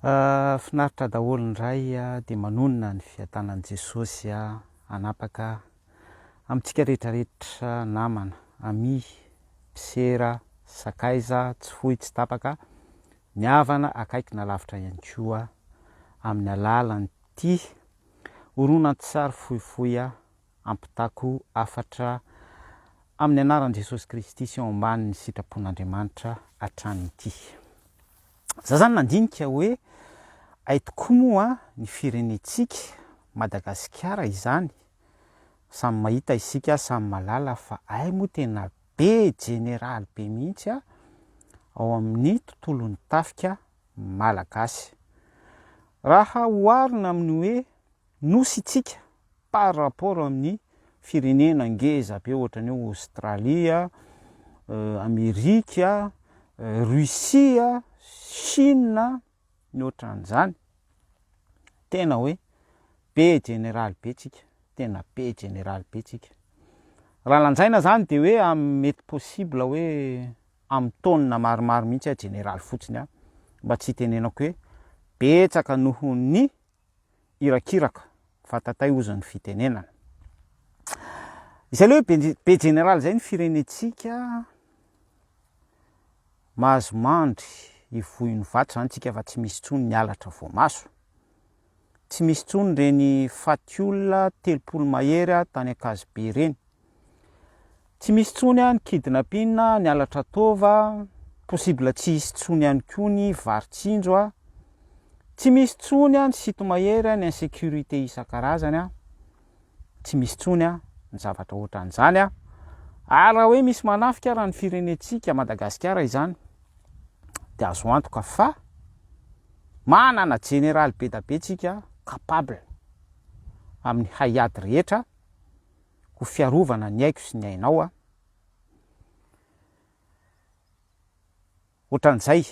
Finaritra daholo indray dia manonona ny fiatanan'i Jesosy hanapaka amintsika rehetrarehetra namana, ami, mpisera, sakaiza, tsy fohy, tsy tapaka, miavana akaiky na lavitra ihany koa amin'ny alalan'ity horonan-tsary fohifohy ampitako afatra amin'ny anaran'i Jesosy Kristy sy eo ambanin'ny sitrapon'Andriamanitra hatramin'ity. Za zany nandinika hoe ay tokoa moa ny firenentsika Madagasikara izany, samy mahita isika, samy malala fa ay moa tena be jeneraly be mihitsy ao amin'ny tontolon'ny tafika malagasy. Raha oharina amin'ny hoe nosy itsika par rapport amin'ny firenena ngeza be ohatra ny Aostralia, Amerika, Russia, Chine, ny ohatran'izany, tena hoe be jeneraly be tsika, tena be jeneraly be tsika. Raha lanjaina zany dia hoe mety possible hoe amin'ny taonina maromaro mihitsy jeneraly fotsiny mba tsy tenenako hoe betsaka noho ny irakiraka fatatay ozy ny fitenenana. Izay le hoe be jeneraly zay ny firenentsika, mahazo mandry ivohin'ny vato zany tsika fa tsy misy tsony ny alatra voamaso, tsy misy tsony reny faty olona 30 mahery tany Akazibe reny, tsy misy tsony ny kidnapping ny alatra tova, possible tsy hisy tsony ihany koa ny varitsinjo, tsy misy tsony ny sito mahery ny insécurité isan-karazany, tsy misy tsony ny zavatra ohatran'izany. Ary raha hoe misy manafika raha ny firenentsika Madagasikara izany dia azo antoka fa manana jeneraly be da be tsika capable amin'ny haiady rehetra ho fiarovana ny aiko sy ny ainao. Ohatran'izay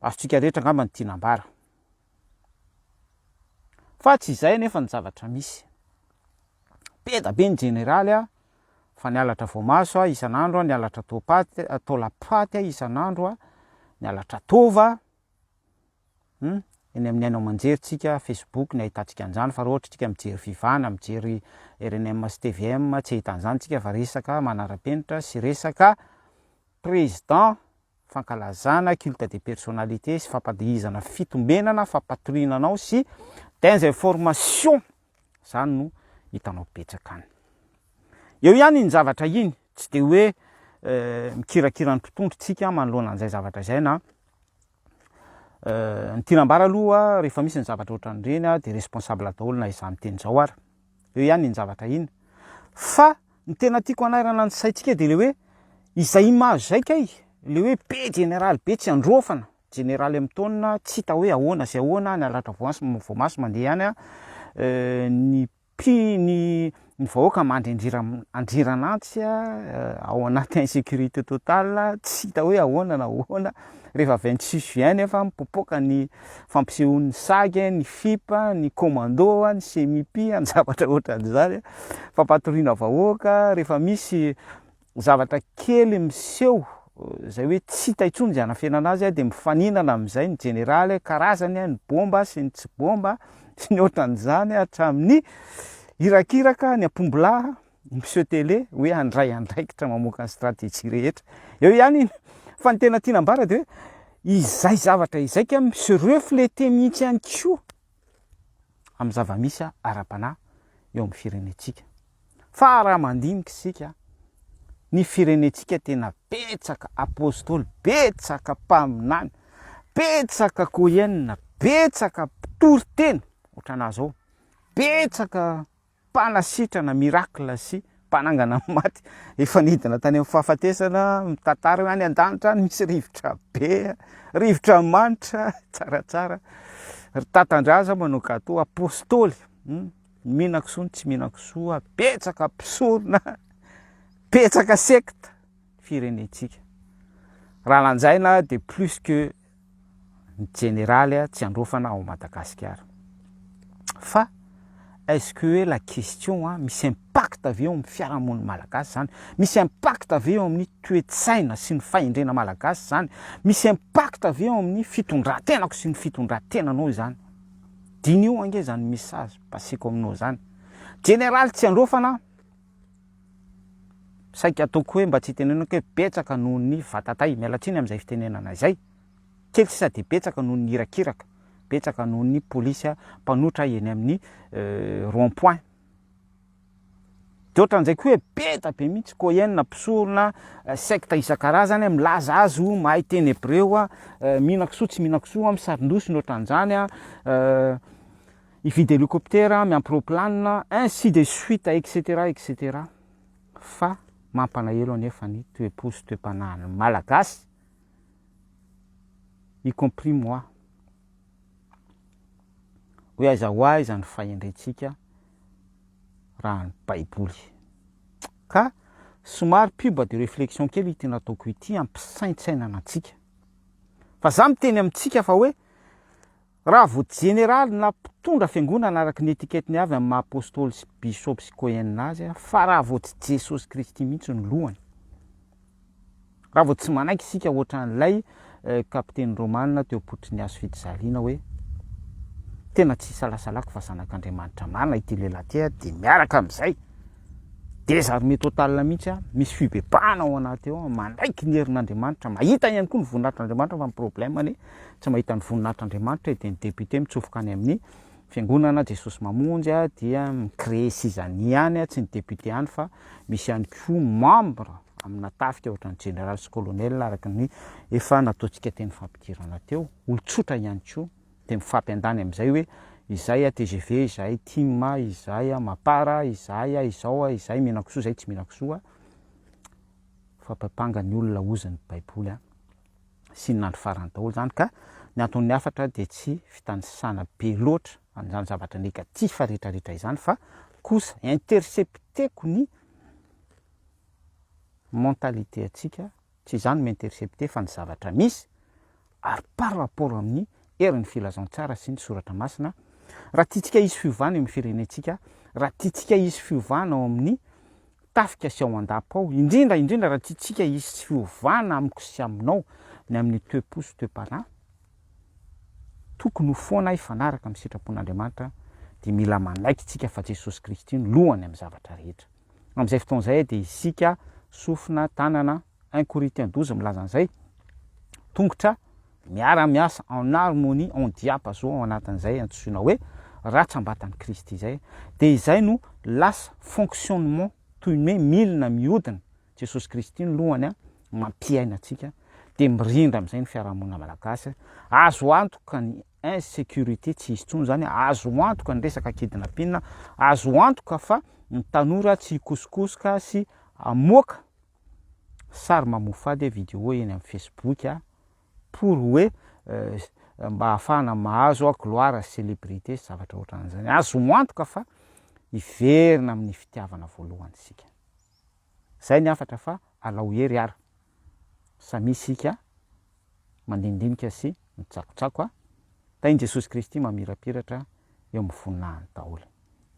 azotsika rehetra angamba ny tianambara. Fa tsy izay nefa ny zavatra misy. Be da be ny jeneraly fa ny alatra voamaso isan'andro, ny alatra taolapaty isan'andro, ny alatra tova. Eny amin'ny ainao manjerytsika Facebook ny ahitantsika an'izany, fa raha ohatra tsika mijery Vivana, mijery RNM sy TVM tsy ahitan'izany tsika fa resaka manara-penitra sy resaka président, fankalazana culte de personnalité sy fampadihizana fitombenana, fampatorinanao sy désinformation, zany no hitanao betsaka any. Eo ihany ny zavatra iny, tsy dia hoe mikirakira ny tontondrotsika manoloana an'izay zavatra izay na ny tianambara aloha rehefa misy ny zavatra ohatran'ireny dia responsable daholo na izaho miteny izao ary. Eo ihany ny zavatra iny. Fa ny tena tiako hanairana ny saintsika dia le hoe izay image zay kay, le hoe be jeneraly be tsy androfana, jeneraly amin'ny taonina tsy hita hoe ahoana sy ahoana, ny alatra voamaso mandeha ihany, ny vahoaka mandry andriranantsy ao anaty insécurité totale, tsy hita hoe ahoana na ahoana. Rehefa 26 juin nefa mipopoaka ny fampisehoan'ny sagy, ny fipa, ny commando, ny CMIP, ny zavatra ohatran'izany, fampatoriana vahoaka. Rehefa misy zavatra kely miseho zay hoe tsy hita intsony zay hanafenana azy dia mifaninana amin'izay ny jeneraly, karazany ny bomba sy ny tsy bomba sy ny ohatran'izany hatramin'ny irakiraka, ny ampombola, miseho télé hoe handray andraikitra mamoaka ny stratégie rehetra. Eo ihany fa ny tena tianambara dia hoe izay zavatra izay ka se refléter mihitsy ihany koa amin'ny zava-misy ara-panahy eo amin'ny firenentsika. Fa raha mandinika isika, ny firenentsika tena betsaka apôstôly, betsaka mpaminany, betsaka kohenina, betsaka mpitory-teny ohatran'azao, betsaka mpanasitrana miracle sy mpanangana maty. Efa nidina tany amin'ny fahafatesana mitantara hoe any an-danitra misy rivotra be, rivotra manitra tsaratsara, tatandraza manao gâteau apôstôly, mihinan-kisoa tsy mihinan-kisoa, betsaka mpisorona, betsaka secte firenentsika. Raha lanjaina dia plus que ny jeneraly tsy androfana ao Madagasikara. Fa est-ce que hoe la question misy impact avy eo amin'ny fiarahamoniny malagasy zany, misy impact avy eo amin'ny toe-tsaina sy ny fahendrena malagasy zany, misy impact avy eo amin'ny fitondran-tenako sy ny fitondran-tenanao zany. Dinio ange zany message pasiko aminao zany. Général tsy androfana saika ataoko hoe mba tsy hitenenako hoe betsaka noho ny vatatay, mialatsiny am'izay fitenenana izay. Kely sisa de betsaka noho ny hirakiraka, betsaka noho ny polisy mpanotra eny amin'ny rond-point. De ohatran'izay koa hoe beta be mihitsy koenina mpisorona secte isan-karazany milaza azy ho mahay teny hébreu mihinan-kisoa tsy mihinan-kisoa misaron-doso ohatran'izany hividy hélicoptère miampy roplanina ainsi de suite etc etc. Fa mampalahelo anefa ny toe-po sy toe-panahiny malagasy, y compris moi. Hoe aiza ho aiza ny fahendrentsika raha ny baiboly. Ka somary pub de réflexion kely ity nataoko ity ampisaintsainana antsika. Fa za miteny amintsika fa hoe raha vo général na mpitondra fiangonana araky ny etiketiny avy amin'ny maha-apôstôly sy bisôpy sy koenina azy fa raha vo tsy Jesosy Kristy mihitsy ny lohany. Raha vo tsy manaiky isika ohatran'ilay kapiteny Romanina teo Potriniasy Fitizaliana hoe tena tsy salasalako fa zanak'Andriamanitra marina ity lehilahy ty de miaraka am'izay désarmé total mihitsy misy fibebahana ao anaty eo mandraiky ny herin'Andriamanitra, mahita ihany koa ny voninahitr'Andriamanitra fa ny problème tsy mahita ny voninahitr'Andriamanitra de ny député mitsofoka any amin'ny fiangonana Jesosy mamonjy dia micréer sizany ihany tsy ny député ihany fa misy ihany koa membre amina tafika ohatran'ny général sy colonel araky ny efa nataontsika teny fampikirana teo, olotsotra ihany koa de mifampiandany am'izay hoe izay TGV, izay Timma, izay Mapara, izay izao, izay mihinan-kisoa, izay tsy mihinan-kisoa. Fampapanga ny olona ozany baiboly sy ny nandro farany daholo zany ka ny anton'ny hafatra de tsy fitanisana be loatra an'izany zavatra negatif rehetrarehetra izany fa kosa intercepteko ny mentalité atsika, tsy zany m'intercepter fa ny zavatra misy ary par rapport amin'ny herin'ny filazantsara sy ny soratra masina. Raha tiatsika hisy fiovana eo amin'ny firenentsika, raha tiatsika hisy fiovana ao amin'ny tafika sy ao an-dapa ao, indrindra raha tiatsika hisy fiovana amiko sy aminao ny amin'ny toe-po sy toe-panahy, tokony ho foana ifanaraka amin'ny sitrapon'Andriamanitra de mila manaiky tsika fa Jesosy Kristy ny lohany amin'ny zavatra rehetra. Am'izay fotoan'izay de isika sofina tanana 1 Corinthiens 12 milaza an'izay tongotra miara-miasa en harmonie en diapason ao anatin'izay antsoina hoe ratsambatan'ny Kristy izay de izay no lasa fonctionnement toy ny hoe milina mihodina Jesosy Kristy ny lohany mampiaina atsika de mirindra am'izay ny fiarahamonina malagasy. Azo antoka ny insécurité tsy hisy tsony zany, azo antoka ny resaka kidnapping, azo antoka fa ny tanora tsy hikosokosoka sy amoaka sary mamofady vidéo eny amin'ny Facebook pour hoe mba ahafahana mahazo gloire célébrité sy zavatra ohatran'izany. Azo antoka fa hiverina amin'ny fitiavana voalohany sika. Zay ny afatra fa alao hery ara. Samy isika mandindinika sy mitsakotsako tainy Jesosy Kristy mamirapiratra eo amin'ny voninahiny daholo.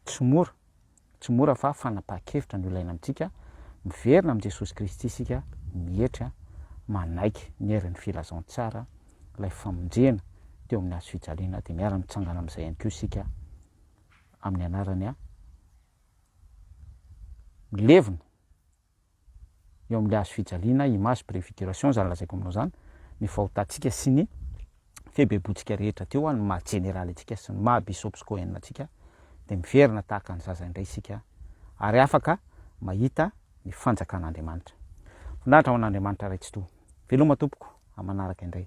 Tsy mora fa fanapahan-kevitra ny olaina amintsika miverina amin'ny Jesosy Kristy sika mihetra manaiky ny herin'ny filazantsara ilay famonjena teo amin'ny hazo fijaliana de miara mitsangana amin'izay ihany koa sika amin'ny anarany milevina eo amin'ilay hazo fijaliana image préfiguration zany lazaiko aminao zany ny fahotantsika sy ny febebotsika rehetra teo ny maha général atsika sy ny maha bisôpy sy koenina atsika de miverina tahaka ny zaza indray sika ary afaka mahita ny fanjakan'Andriamanitra. Finaritra ho an'Andriamanitra ray tsy to. Veloma tompoko amanaraka indray.